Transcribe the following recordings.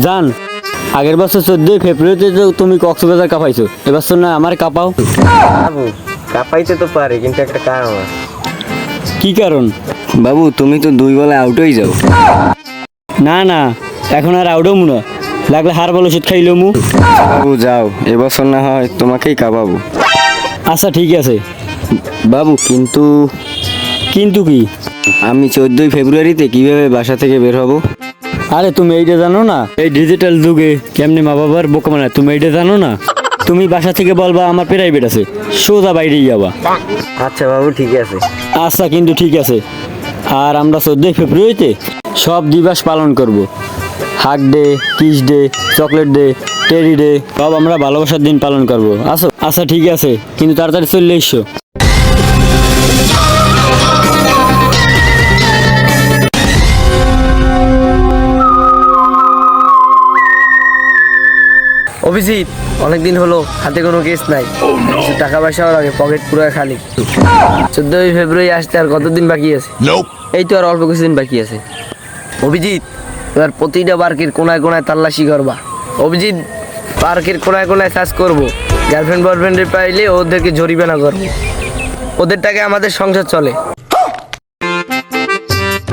জান, আগের বছর 14 ফেব্রুয়ারিতে তো তুমি কক্সবাজার কাঁপাইছো, এবছর না আমার কাঁপাও। বাবু কাপাইতে তো পারে, কিন্তু একটা কারণ আছে। কি কারণ? বাবু তুমি তো 2 বলে আউট হয়ে যাও। না না, এখন আর আউডও মুনা, লাগলে হার বল ওষুধ খাইলো মু। বাবু যাও, এবছর না হয় তোমাকেই কাঁপাবো। আচ্ছা ঠিক আছে। বাবু কিন্তু কিন্তু কি? আমি 14 ফেব্রুয়ারিতে কিভাবে বাসা থেকে বের হব? আরে তুমি এইটা জানো না, এই ডিজিটাল যুগে কেমনে মা বাবার বোকা বানায়, তুমি এইটা জানো না? তুমি বাসা থেকে বলবা আমার প্রাইভেট আছে, সোজা বাইরেই যাবা। আচ্ছা বাবু ঠিক আছে। আচ্ছা কিন্তু ঠিক আছে। আর আমরা 14 ফেব্রুয়ারিতে সব দিবস পালন করব। Hug day, kiss day, chocolate day, teddy day, সব আমরা ভালোবাসার দিন পালন করব। আসো। আচ্ছা ঠিক আছে, কিন্তু তাড়াতাড়ি চলে এসো। অভিজিৎ, অনেকদিন হলো হাতে কোনো কেস নাই, কিছু টাকা পয়সাও লাগে, পকেট পুরো খালি। 14 ফেব্রুয়ারি আসতে আর কতদিন বাকি আছে? এই তো আর অল্প কিছুদিন বাকি আছে। অভিজিৎ, এবার প্রতিটা পার্কের কোনায় কোনায় তাল্লাশি করবা। অভিজিৎ, পার্কের কোনায় কোনায় কাজ করব। গার্লফ্রেন্ড বয়ফ্রেন্ডের পাইলে ওদেরকে জরিমানা করবো, ওদের টাকা আমাদের সংসার চলে।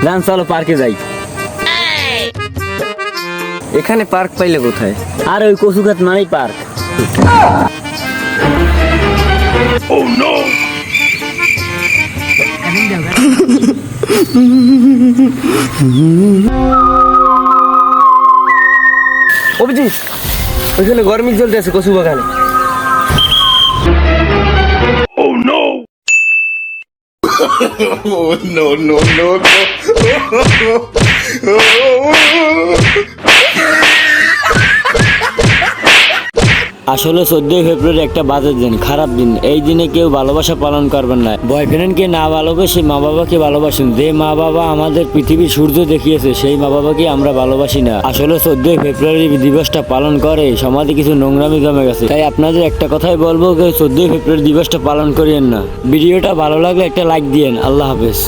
জান চলো পার্কে যাই। এখানে পার্ক পাইলে কোথায়? আর ওই কচুঘাট মানেই পার্ক। অভিজিৎ, ওইখানে গরমি চলতে আছে কচু বাগানে। আসলে 14 ফেব্রুয়ারি একটা বাজে দিন, খারাপ দিন। এই দিনে কেউ ভালোবাসা পালন করবেন না। বয়ফ্রেন্ডকে না ভালোবেসে মা বাবাকে ভালোবাসুন। যে মা বাবা আমাদের পৃথিবীর সূর্য দেখিয়েছে, সেই মা বাবাকে আমরা ভালোবাসি না। আসলে 14 ফেব্রুয়ারি দিবসটা পালন করে সমাজে কিছু নোংরামি জমে গেছে। তাই আপনাদের একটা কথাই বলবো, কেউ 14 ফেব্রুয়ারি দিবসটা পালন করিয়েন না। ভিডিওটা ভালো লাগলে একটা লাইক দিয়েন। আল্লাহ হাফেজ।